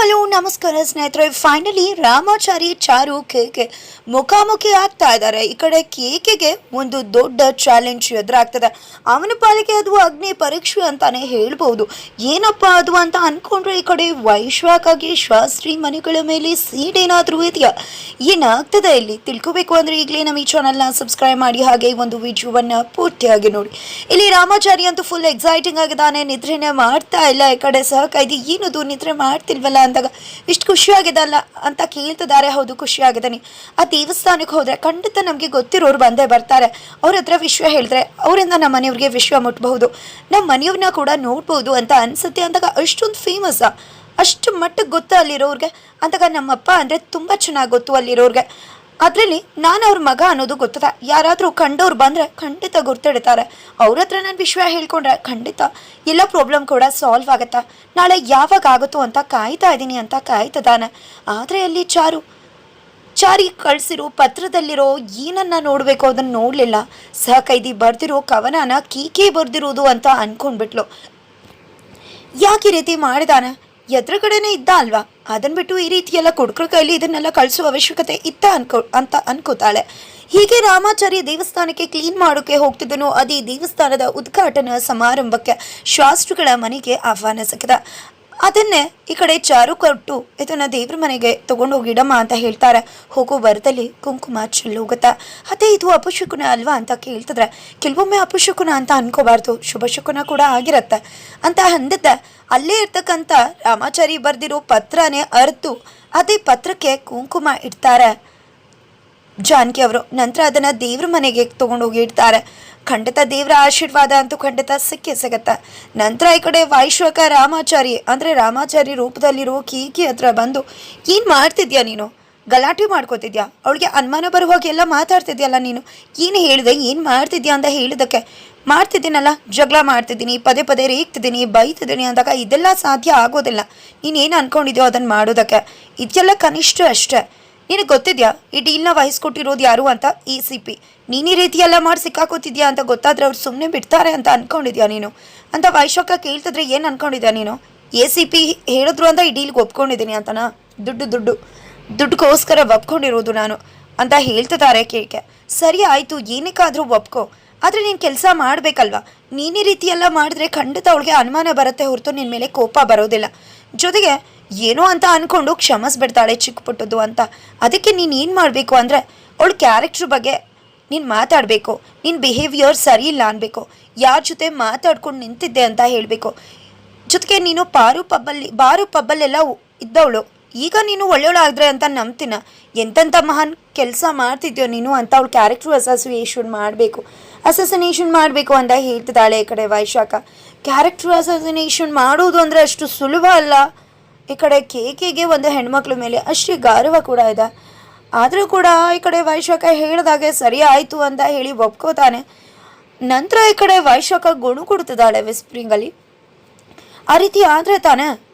Hello ನಮಸ್ಕಾರ ಸ್ನೇಹಿತರೆ. Finally Ramachari ಚಾರು ಕೇಕೆ ಮುಖಾಮುಖಿ ಆಗ್ತಾ ಇದ್ದಾರೆ. ಈ ಕಡೆ ಕೇಕೆಗೆ ಒಂದು ದೊಡ್ಡ ಚಾಲೆಂಜ್ ಎದುರಾಗ್ತದೆ. ಅವನ ಪಾಲಿಗೆ ಅದು ಅಗ್ನಿ ಪರೀಕ್ಷೆ ಅಂತಾನೆ ಹೇಳ್ಬೋದು. ಏನಪ್ಪ ಅದು ಅಂತ ಅನ್ಕೊಂಡ್ರೆ ಈ ಕಡೆ ವೈಶ್ವಾಕಾಗಿ ಶಾಸ್ತ್ರಿ ಮನೆಗಳ ಮೇಲೆ ಸೀಡ್ ಏನಾದರೂ ಇದೆಯಾ, ಏನಾಗ್ತದೆ ಇಲ್ಲಿ ತಿಳ್ಕೋಬೇಕು ಅಂದ್ರೆ ಈಗಲೇ ನಮ್ಮ ಈ ಚಾನಲ್ನ ಸಬ್ಸ್ಕ್ರೈಬ್ ಮಾಡಿ, ಹಾಗೆ ಒಂದು ವಿಡಿಯೋವನ್ನ ಪೂರ್ತಿಯಾಗಿ ನೋಡಿ. ಇಲ್ಲಿ ರಾಮಾಚಾರಿ ಅಂತೂ ಫುಲ್ ಎಕ್ಸೈಟಿಂಗ್ ಆಗಿದ್ದಾನೆ, ನಿದ್ರೆನೇ ಮಾಡ್ತಾ ಇಲ್ಲ. ಈ ಕಡೆ ಸಹ ಕೈದಿ ಏನದು ನಿದ್ರೆ ಮಾಡ್ತಿಲ್ವಲ್ಲ ಅಂದಾಗ ಇಷ್ಟು ಖುಷಿಯಾಗಿದಲ್ಲ ಅಂತ ಕೇಳ್ತಿದ್ದಾರೆ. ಹೌದು ಖುಷಿಯಾಗಿದ್ದಾನೆ. ಆ ದೇವಸ್ಥಾನಕ್ಕೆ ಹೋದ್ರೆ ಖಂಡಿತ ನಮಗೆ ಗೊತ್ತಿರೋರು ಬಂದೇ ಬರ್ತಾರೆ. ಅವ್ರ ಹತ್ರ ವಿಶ್ವ ಹೇಳಿದ್ರೆ ಅವರಿಂದ ನಮ್ಮ ಮನೆಯವ್ರಿಗೆ ವಿಶ್ವ ಮುಟ್ಬಹುದು, ನಮ್ಮ ಮನೆಯವ್ರನ್ನ ಕೂಡ ನೋಡ್ಬೋದು ಅಂತ ಅನ್ಸುತ್ತೆ ಅಂದಾಗ ಅಷ್ಟೊಂದು ಫೇಮಸ್, ಅಷ್ಟು ಮಟ್ಟಕ್ಕೆ ಗೊತ್ತು ಅಲ್ಲಿರೋರ್ಗೆ ಅಂದಾಗ. ನಮ್ಮಪ್ಪ ಅಂದರೆ ತುಂಬ ಚೆನ್ನಾಗಿ ಗೊತ್ತು ಅಲ್ಲಿರೋರ್ಗೆ. ಅದರಲ್ಲಿ ನಾನು ಅವ್ರ ಮಗ ಅನ್ನೋದು ಗೊತ್ತದ. ಯಾರಾದರೂ ಕಂಡವ್ರು ಬಂದರೆ ಖಂಡಿತ ಗುರ್ತಿಡ್ತಾರೆ. ಅವ್ರ ಹತ್ರ ನಾನು ವಿಶ್ವ ಹೇಳ್ಕೊಂಡ್ರೆ ಖಂಡಿತ ಎಲ್ಲ ಪ್ರಾಬ್ಲಮ್ ಕೂಡ ಸಾಲ್ವ್ ಆಗುತ್ತಾ. ನಾಳೆ ಯಾವಾಗ ಆಗುತ್ತೋ ಅಂತ ಕಾಯ್ತಾ ಇದ್ದೀನಿ ಅಂತ ಕಾಯ್ತದಾನೆ. ಆದರೆ ಅಲ್ಲಿ ಚಾರಿ ಕಳಿಸಿರೋ ಪತ್ರದಲ್ಲಿರೋ ಏನನ್ನ ನೋಡಬೇಕು ಅದನ್ನು ನೋಡಲಿಲ್ಲ. ಸಹ ಕೈದಿ ಬರ್ದಿರೋ ಕವನನ ಕೀಕೆ ಬರ್ದಿರೋದು ಅಂತ ಅಂದ್ಕೊಂಡ್ಬಿಟ್ಲು. ಯಾಕೆ ಈ ರೀತಿ ಮಾಡಿದಾನೆ? ಎದುರುಗಡೆನೇ ಇದ್ದ ಅಲ್ವಾ, ಅದನ್ನ ಬಿಟ್ಟು ಈ ರೀತಿ ಎಲ್ಲ ಕುಡ್ಕರ ಕೈಲಿ ಇದನ್ನೆಲ್ಲ ಕಳಿಸುವ ಅವಶ್ಯಕತೆ ಇತ್ತ ಅಂತ ಅನ್ಕೋತಾಳೆ. ಹೀಗೆ ರಾಮಾಚಾರಿ ದೇವಸ್ಥಾನಕ್ಕೆ ಕ್ಲೀನ್ ಮಾಡೋಕೆ ಹೋಗ್ತಿದ್ದನು. ಅದೇ ದೇವಸ್ಥಾನದ ಉದ್ಘಾಟನಾ ಸಮಾರಂಭಕ್ಕೆ ಶಾಸ್ತ್ರಿಗಳ ಮನೆಗೆ ಆಹ್ವಾನ ಸಿಕ್ಕಿದ. ಅದನ್ನೇ ಈ ಕಡೆ ಚಾರು ಕೊಟ್ಟು ಇದನ್ನ ದೇವ್ರ ಮನೆಗೆ ತಗೊಂಡೋಗಿಡಮ್ಮ ಅಂತ ಹೇಳ್ತಾರೆ. ಹೋಗೋ ಬರದಲ್ಲಿ ಕುಂಕುಮ ಚೆಲ್ಲೋಗುತ್ತಾ. ಅದೇ ಇದು ಅಪಶಕುನ ಅಲ್ವಾ ಅಂತ ಕೇಳ್ತಿದ್ರೆ ಕೆಲವೊಮ್ಮೆ ಅಪಶಕುನ ಅಂತ ಅನ್ಕೋಬಾರ್ದು, ಶುಭ ಶಕುನ ಕೂಡ ಆಗಿರತ್ತೆ ಅಂತ ಅಂದಿದ್ದೆ. ಅಲ್ಲೇ ಇರ್ತಕ್ಕಂಥ ರಾಮಾಚಾರಿ ಬರ್ದಿರೋ ಪತ್ರನೇ ಅರ್ತು ಅದೇ ಪತ್ರಕ್ಕೆ ಕುಂಕುಮ ಇಡ್ತಾರೆ ಜಾನಕಿ ಅವರು. ನಂತರ ಅದನ್ನ ದೇವ್ರ ಮನೆಗೆ ತಗೊಂಡೋಗಿ ಇಡ್ತಾರೆ. ಖಂಡಿತ ದೇವರ ಆಶೀರ್ವಾದ ಅಂತೂ ಖಂಡಿತ ಸಿಗತ್ತೆ. ನಂತರ ಈ ಕಡೆ ವೈಶ್ವಕ ರಾಮಾಚಾರಿ ರೂಪದಲ್ಲಿರೋ ಕೀಕಿ ಹತ್ರ ಬಂದು ಏನು ಮಾಡ್ತಿದ್ಯಾ ನೀನು? ಗಲಾಟೆ ಮಾಡ್ಕೋತಿದ್ಯಾ? ಅವಳಿಗೆ ಅನುಮಾನ ಬರುವಾಗೆಲ್ಲ ಮಾತಾಡ್ತಿದ್ಯಲ್ಲ ನೀನು, ಏನು ಹೇಳಿದೆ, ಏನು ಮಾಡ್ತಿದ್ಯಾ ಅಂತ ಹೇಳಿದಕ್ಕೆ ಮಾಡ್ತಿದ್ದೀನಲ್ಲ, ಜಗಳ ಮಾಡ್ತಿದ್ದೀನಿ, ಪದೇ ಪದೇ ರೇಗ್ತಿದ್ದೀನಿ, ಬೈತಿದ್ದೀನಿ ಅಂದಾಗ ಇದೆಲ್ಲ ಸಾಧ್ಯ ಆಗೋದಿಲ್ಲ. ನೀನೇನು ಅನ್ಕೊಂಡಿದ್ಯೋ ಅದನ್ನು ಮಾಡೋದಕ್ಕೆ. ಇದೆಲ್ಲ ಕನಿಷ್ಠ ಅಷ್ಟೇ. ನಿನಗೆ ಗೊತ್ತಿದ್ಯಾ ಈ ಡೀಲ್ನ ವಹಿಸ್ಕೊಟ್ಟಿರೋದು ಯಾರು ಅಂತ? ACP. ನೀನು ಈ ರೀತಿ ಎಲ್ಲ ಮಾಡಿ ಸಿಕ್ಕಾಕೋತಿದ್ಯಾ ಅಂತ ಗೊತ್ತಾದ್ರೆ ಅವ್ರು ಸುಮ್ಮನೆ ಬಿಡ್ತಾರೆ ಅಂತ ಅನ್ಕೊಂಡಿದ್ಯಾ ನೀನು ಅಂತ ವೈಶ್ವಕ ಕೇಳ್ತಿದ್ರೆ ಏನು ಅನ್ಕೊಂಡಿದ್ಯಾ ನೀನು? ACP ಹೇಳಿದ್ರು ಅಂತ ಈ ಡೀಲ್ಗೆ ಒಪ್ಕೊಂಡಿದ್ದೀನಿ ಅಂತನಾ? ದುಡ್ಡುಗೋಸ್ಕರ ಒಪ್ಕೊಂಡಿರೋದು ನಾನು ಅಂತ ಹೇಳ್ತಿದ್ದಾರೆ ಕೇಕೆ. ಸರಿ ಆಯಿತು, ಏನಕ್ಕಾದರೂ ಒಪ್ಕೋ, ಆದರೆ ನೀನು ಕೆಲಸ ಮಾಡಬೇಕಲ್ವಾ? ನೀನೇ ರೀತಿ ಎಲ್ಲ ಮಾಡಿದ್ರೆ ಖಂಡಿತ ಅವಳಿಗೆ ಅನುಮಾನ ಬರುತ್ತೆ ಹೊರತು ನಿನ್ನ ಮೇಲೆ ಕೋಪ ಬರೋದಿಲ್ಲ. ಜೊತೆಗೆ ಏನೋ ಅಂತ ಅಂದ್ಕೊಂಡು ಕ್ಷಮಿಸ್ಬಿಡ್ತಾಳೆ ಚಿಕ್ಕ ಪುಟ್ಟದ್ದು ಅಂತ. ಅದಕ್ಕೆ ನೀನು ಏನು ಮಾಡಬೇಕು ಅಂದರೆ ಅವಳ ಕ್ಯಾರೆಕ್ಟ್ರ್ ಬಗ್ಗೆ ನೀನು ಮಾತಾಡಬೇಕು. ನಿನ್ನ ಬಿಹೇವಿಯರ್ ಸರಿ ಇಲ್ಲ ಅನ್ಬೇಕು. ಯಾರ ಜೊತೆ ಮಾತಾಡ್ಕೊಂಡು ನಿಂತಿದ್ದೆ ಅಂತ ಹೇಳಬೇಕು. ಜೊತೆಗೆ ನೀನು ಬಾರು ಪಬ್ಬಲ್ಲೆಲ್ಲ ಇದ್ದವಳು, ಈಗ ನೀನು ಒಳ್ಳೆಯವಳಾದ್ರೆ ಅಂತ ನಂಬ್ತೀನ. ಎಂತೆಂಥ ಮಹಾನ್ ಕೆಲಸ ಮಾಡ್ತಿದ್ಯೋ ನೀನು ಅಂತ ಅವಳು ಕ್ಯಾರೆಕ್ಟ್ರು ಅಸಸಿನೇಷನ್ ಮಾಡಬೇಕು ಅಂತ ಹೇಳ್ತಿದ್ದಾಳೆ ಈ ಕಡೆ ವೈಶಾಖ. ಕ್ಯಾರೆಕ್ಟ್ರು ಅಸಸಿನೇಷನ್ ಮಾಡೋದು ಅಂದರೆ ಅಷ್ಟು ಸುಲಭ ಅಲ್ಲ. ಈ ಕಡೆ ಕೇಕೆಗೆ ಒಂದು ಹೆಣ್ಮಕ್ಳ ಮೇಲೆ ಅಷ್ಟೇ ಗೌರವ ಕೂಡ ಇದೆ. ಆದರೂ ಕೂಡ ಈ ಕಡೆ ವೈಶಾಖ ಹೇಳಿದಾಗೆ ಸರಿ ಆಯಿತು ಅಂತ ಹೇಳಿ ಒಪ್ಕೋತಾನೆ. ನಂತರ ಈ ಕಡೆ ವೈಶಾಖ ಗುಣು ಕೊಡ್ತಿದ್ದಾಳೆ ವಿಸ್ಪ್ರಿಂಗಲ್ಲಿ. ಆ ರೀತಿ ಆದರೆ ತಾನೇ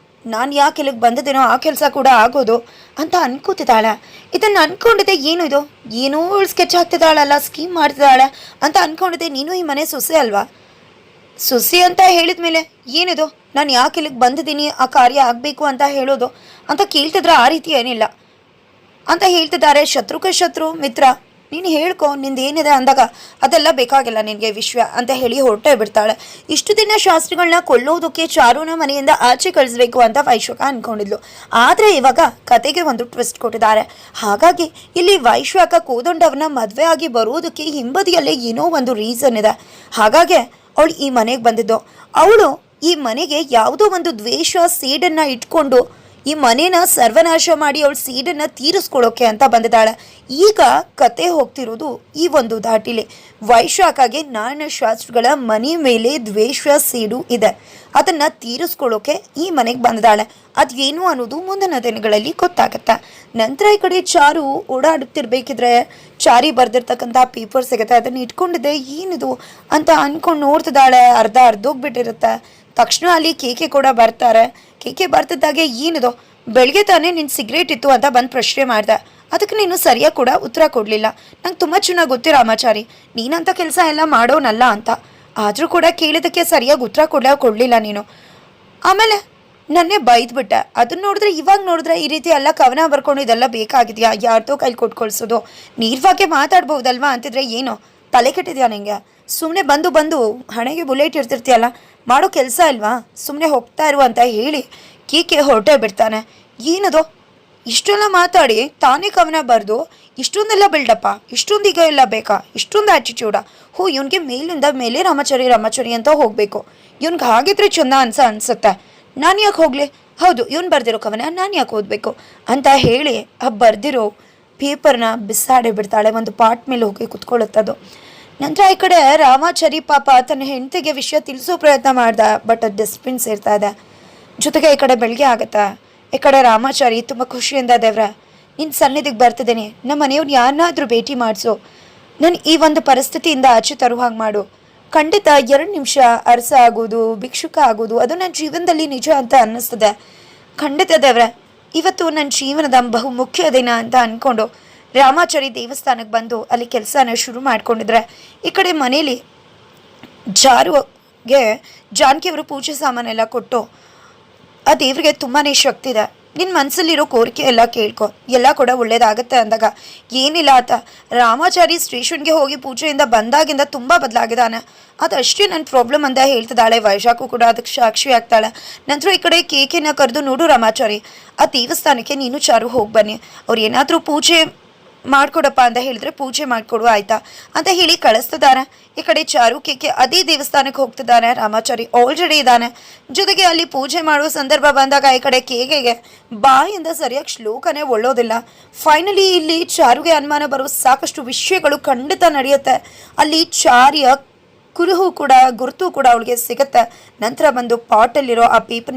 ನಾನು ಯಾಕೆ ಇಲ್ಲಿಗೆ ಬಂದಿದ್ದೇನೋ ಆ ಕೆಲಸ ಕೂಡ ಆಗೋದು ಅಂತ ಅನ್ಕೋತಿದ್ದಾಳೆ. ಇದನ್ನು ಅನ್ಕೊಂಡಿದ್ದೆ ಏನು ಇದು, ಏನೋ ಸ್ಕೆಚ್ ಹಾಕ್ತಿದ್ದಾಳಲ್ಲ, ಸ್ಕೀಮ್ ಮಾಡ್ತಿದ್ದಾಳೆ ಅಂತ ಅನ್ಕೊಂಡಿದ್ದೆ. ನೀನು ಈ ಮನೆ ಸೊಸೆ ಅಲ್ವಾ? ಸೊಸೆ ಅಂತ ಹೇಳಿದ ಮೇಲೆ ಏನಿದು, ನಾನು ಯಾಕೆ ಇಲ್ಲಿಗೆ ಬಂದಿದ್ದೀನಿ, ಆ ಕಾರ್ಯ ಆಗಬೇಕು ಅಂತ ಹೇಳೋದು ಅಂತ ಕೇಳ್ತಿದ್ರೆ ಆ ರೀತಿ ಏನಿಲ್ಲ ಅಂತ ಹೇಳ್ತಿದ್ದಾರೆ. ಶತ್ರುಕ ಶತ್ರು ಮಿತ್ರ, ನೀನು ಹೇಳ್ಕೊ ನಿಂದೇನಿದೆ ಅಂದಾಗ ಅದೆಲ್ಲ ಬೇಕಾಗಿಲ್ಲ ನಿನಗೆ ವಿಶ್ವ ಅಂತ ಹೇಳಿ ಹೊರಟೇ ಬಿಡ್ತಾಳೆ. ಇಷ್ಟು ದಿನ ಶಾಸ್ತ್ರಿಗಳನ್ನ ಕೊಲ್ಲೋದಕ್ಕೆ ಚಾರುನ ಮನೆಯಿಂದ ಆಚೆ ಕಳಿಸ್ಬೇಕು ಅಂತ ವೈಶ್ವಕ ಅಂದ್ಕೊಂಡಿದ್ಲು. ಆದರೆ ಇವಾಗ ಕತೆಗೆ ಒಂದು ಟ್ವಿಸ್ಟ್ ಕೊಟ್ಟಿದ್ದಾರೆ. ಹಾಗಾಗಿ ಇಲ್ಲಿ ವೈಶ್ವಕ ಕೋದಂಡವನ್ನ ಮದುವೆ ಆಗಿ ಬರೋದಕ್ಕೆ ಹಿಂಬದಿಯಲ್ಲೇ ಏನೋ ಒಂದು ರೀಸನ್ ಇದೆ. ಹಾಗಾಗಿ ಅವಳು ಈ ಮನೆಗೆ ಬಂದಿದ್ದು. ಅವಳು ಈ ಮನೆಗೆ ಯಾವುದೋ ಒಂದು ದ್ವೇಷ ಸೀಡನ್ನು ಇಟ್ಕೊಂಡು ಈ ಮನೇನ ಸರ್ವನಾಶ ಮಾಡಿ ಅವಳು ಸೀಡನ್ನು ತೀರಿಸ್ಕೊಳ್ಳೋಕೆ ಅಂತ ಬಂದಿದ್ದಾಳೆ. ಈಗ ಕತೆ ಹೋಗ್ತಿರೋದು ಈ ಒಂದು ದಾಟಿಲಿ. ವೈಶಾಖಗೆ ನಾರಾಯಣ ಶಾಸ್ತ್ರಿಗಳ ಮನೆ ಮೇಲೆ ದ್ವೇಷ ಸೀಡು ಇದೆ, ಅದನ್ನು ತೀರಿಸ್ಕೊಳ್ಳೋಕೆ ಈ ಮನೆಗೆ ಬಂದಿದ್ದಾಳೆ. ಅದೇನು ಅನ್ನೋದು ಮುಂದಿನ ದಿನಗಳಲ್ಲಿ ಗೊತ್ತಾಗತ್ತೆ. ನಂತರ ಈ ಕಡೆ ಚಾರು ಓಡಾಡುತ್ತಿರ್ಬೇಕಿದ್ರೆ ಚಾರಿ ಬರ್ದಿರ್ತಕ್ಕಂಥ ಪೇಪರ್ ಸಿಗುತ್ತೆ. ಅದನ್ನು ಇಟ್ಕೊಂಡಿದ್ದೆ ಏನಿದು ಅಂತ ಅಂದ್ಕೊಂಡು ನೋಡ್ತಿದ್ದಾಳೆ. ಅರ್ಧೋಗ್ಬಿಟ್ಟಿರುತ್ತೆ. ತಕ್ಷಣ ಅಲ್ಲಿ ಕೇಕೆ ಕೂಡ ಬರ್ತಾರೆ. ಕೇಕೆ ಬರ್ತಿದ್ದಾಗೆ ಏನಿದು, ಬೆಳಗ್ಗೆ ತಾನೇ ನಿನ್ನ ಸಿಗರೇಟ್ ಇತ್ತು ಅಂತ ಬಂದು ಪ್ರಶ್ನೆ ಮಾಡಿದೆ. ಅದಕ್ಕೆ ನೀನು ಸರಿಯಾಗಿ ಕೂಡ ಉತ್ತರ ಕೊಡಲಿಲ್ಲ. ನಂಗೆ ತುಂಬ ಚೆನ್ನಾಗಿ ಗೊತ್ತು ರಾಮಾಚಾರಿ, ನೀನಂಥ ಕೆಲಸ ಎಲ್ಲ ಮಾಡೋನಲ್ಲ ಅಂತ. ಆದರೂ ಕೂಡ ಕೇಳಿದಕ್ಕೆ ಸರಿಯಾಗಿ ಉತ್ತರ ಕೊಡಲಿಲ್ಲ ನೀನು. ಆಮೇಲೆ ನನ್ನೇ ಬೈದ್ಬಿಟ್ಟೆ. ಅದನ್ನ ನೋಡಿದ್ರೆ ಇವಾಗ ನೋಡಿದ್ರೆ ಈ ರೀತಿ ಎಲ್ಲ ಕವನ ಬರ್ಕೊಂಡು ಇದೆಲ್ಲ ಬೇಕಾಗಿದೆಯಾ, ಯಾರ್ದೋ ಕೈಲಿ ಕೊಟ್ಕೊಳ್ಸೋದು, ನೀರ್ವಾಗೆ ಮಾತಾಡ್ಬೋದಲ್ವಾ ಅಂತಿದ್ರೆ ಏನು ತಲೆ ಕೆಟ್ಟಿದ್ಯಾ ನಿಂಗೆ? ಸುಮ್ಮನೆ ಬಂದು ಬಂದು ಹಣೆಗೆ ಬುಲೆಟ್ ಇರ್ತಿರ್ತೀಯಲ್ಲ, ಮಾಡೋ ಕೆಲಸ ಇಲ್ವಾ? ಸುಮ್ಮನೆ ಹೋಗ್ತಾ ಇರು ಅಂತ ಹೇಳಿ ಕೀಕೆ ಹೊರಟೇ ಬಿಡ್ತಾನೆ. ಏನದು ಇಷ್ಟೆಲ್ಲ ಮಾತಾಡಿ ತಾನೇ ಕವನ ಬರೆದು ಇಷ್ಟೊಂದೆಲ್ಲ ಬಿಲ್ಡಪ್ಪ, ಇಷ್ಟೊಂದು ಈಗ ಎಲ್ಲ ಬೇಕಾ, ಇಷ್ಟೊಂದು ಆ್ಯಟಿಟ್ಯೂಡಾ? ಇವನಿಗೆ ಮೇಲಿಂದ ಮೇಲೆ ರಾಮಾಚಾರಿ ರಾಮಾಚಾರಿ ಅಂತ ಹೋಗಬೇಕು. ಇವ್ನಿಗೆ ಹಾಗಿದ್ರೆ ಚಂದ ಅನ್ಸುತ್ತೆ. ನಾನು ಯಾಕೆ ಹೋಗಲಿ? ಹೌದು, ಇವ್ನು ಬರ್ದಿರೋ ಕವನ ನಾನು ಯಾಕೆ ಓದಬೇಕು ಅಂತ ಹೇಳಿ ಆ ಬರ್ದಿರೋ ಪೇಪರ್ನ ಬಿಸಾಡಿ ಬಿಡ್ತಾಳೆ. ಒಂದು ಪಾಟ್ ಮೇಲೆ ಹೋಗಿ ಕುತ್ಕೊಳ್ಳುತ್ತದು. ನಂತರ ಈ ಕಡೆ ರಾಮಾಚಾರಿ ಪಾಪ ತನ್ನ ಹೆಂಡತಿಗೆ ವಿಷಯ ತಿಳಿಸೋ ಪ್ರಯತ್ನ ಮಾಡ್ದ, ಬಟ್ ಅದು ಡಸ್ಟ್ಬಿನ್ ಸೇರ್ತಾ ಇದೆ. ಜೊತೆಗೆ ಈ ಕಡೆ ಬೆಳಗ್ಗೆ ಆಗತ್ತಾ, ಈ ಕಡೆ ರಾಮಾಚಾರಿ ತುಂಬ ಖುಷಿಯಿಂದ ದೇವ್ರ ನಿನ್ನ ಸನ್ನಿಧಿಗೆ ಬರ್ತಿದ್ದೀನಿ, ನಮ್ಮ ಮನೆಯವ್ರು ಯಾರನ್ನಾದ್ರೂ ಭೇಟಿ ಮಾಡಿಸು, ನಾನು ಈ ಒಂದು ಪರಿಸ್ಥಿತಿಯಿಂದ ಆಚೆ ತರೋ ಹಾಗೆ ಮಾಡು. ಖಂಡಿತ 2 ನಿಮಿಷ ಅರಸ ಆಗೋದು, ಭಿಕ್ಷುಕ ಆಗೋದು ಅದು ನನ್ನ ಜೀವನದಲ್ಲಿ ನಿಜ ಅಂತ ಅನ್ನಿಸ್ತದೆ. ಖಂಡಿತ ದೇವ್ರೆ, ಇವತ್ತು ನನ್ನ ಜೀವನದ ಬಹು ಮುಖ್ಯ ದಿನ ಅಂತ ಅಂದ್ಕೊಂಡು ರಾಮಾಚಾರಿ ದೇವಸ್ಥಾನಕ್ಕೆ ಬಂದು ಅಲ್ಲಿ ಕೆಲಸನ ಶುರು ಮಾಡ್ಕೊಂಡಿದ್ರೆ, ಈ ಕಡೆ ಮನೇಲಿ ಜಾರುಗೆ ಜಾನಕಿಯವರು ಪೂಜೆ ಸಾಮಾನೆಲ್ಲ ಕೊಟ್ಟು ಆ ದೇವ್ರಿಗೆ ತುಂಬಾ ಶಕ್ತಿ ಇದೆ, ನಿನ್ನ ಮನಸ್ಸಲ್ಲಿರೋ ಕೋರಿಕೆ ಎಲ್ಲ ಕೇಳ್ಕೊ, ಎಲ್ಲ ಕೂಡ ಒಳ್ಳೇದಾಗತ್ತೆ ಅಂದಾಗ ಏನಿಲ್ಲ ಆತ ರಾಮಾಚಾರಿ ಸ್ಟೇಷನ್ಗೆ ಹೋಗಿ ಪೂಜೆಯಿಂದ ಬಂದಾಗಿಂದ ತುಂಬ ಬದಲಾಗಿದ್ದಾನೆ. ಅದಷ್ಟೇ ನನ್ನ ಪ್ರಾಬ್ಲಮ್ ಅಂತ ಹೇಳ್ತಿದ್ದಾಳೆ. ವೈಶಾಖು ಕೂಡ ಅದಕ್ಕೆ ಸಾಕ್ಷಿ ಆಗ್ತಾಳೆ. ನಂತರ ಈ ಕಡೆ ಕೇಕಿನ ಕರೆದು, ನೋಡು ರಾಮಾಚಾರಿ, ಆ ದೇವಸ್ಥಾನಕ್ಕೆ ನೀನು ಚಾರು ಹೋಗಿ ಬನ್ನಿ, ಅವ್ರು ಏನಾದರೂ ಪೂಜೆ ಮಾಡ್ಕೊಡಪ್ಪ ಅಂತ ಹೇಳಿದ್ರೆ ಪೂಜೆ ಮಾಡಿಕೊಡು ಆಯ್ತಾ ಅಂತ ಹೇಳಿ ಕಳಿಸ್ತಿದ್ದಾರೆ. ಈ ಕಡೆ ಚಾರು ಕೇಕೆ ಅದೇ ದೇವಸ್ಥಾನಕ್ಕೆ ಹೋಗ್ತಿದ್ದಾನೆ. ರಾಮಾಚಾರಿ ಆಲ್ರೆಡಿ ಇದ್ದಾನೆ. ಜೊತೆಗೆ ಅಲ್ಲಿ ಪೂಜೆ ಮಾಡುವ ಸಂದರ್ಭ ಬಂದಾಗ ಈ ಕಡೆ ಕೇಕೆಗೆ ಬಾಯಿಂದ ಸರಿಯಾಗಿ ಶ್ಲೋಕನೇ ಒಳ್ಳೋದಿಲ್ಲ. ಫೈನಲಿ ಇಲ್ಲಿ ಚಾರುಗೆ ಅನುಮಾನ ಬರೋ ಸಾಕಷ್ಟು ವಿಷಯಗಳು ಖಂಡಿತ ನಡೆಯುತ್ತೆ. ಅಲ್ಲಿ ಚಾರಿಯ ಕುರುಹು ಕೂಡ ಗುರುತು ಕೂಡ ಅವಳಿಗೆ ಸಿಗುತ್ತೆ. ನಂತರ ಬಂದು ಪಾಟಲ್ಲಿರೋ ಆ ಪೇಪರ್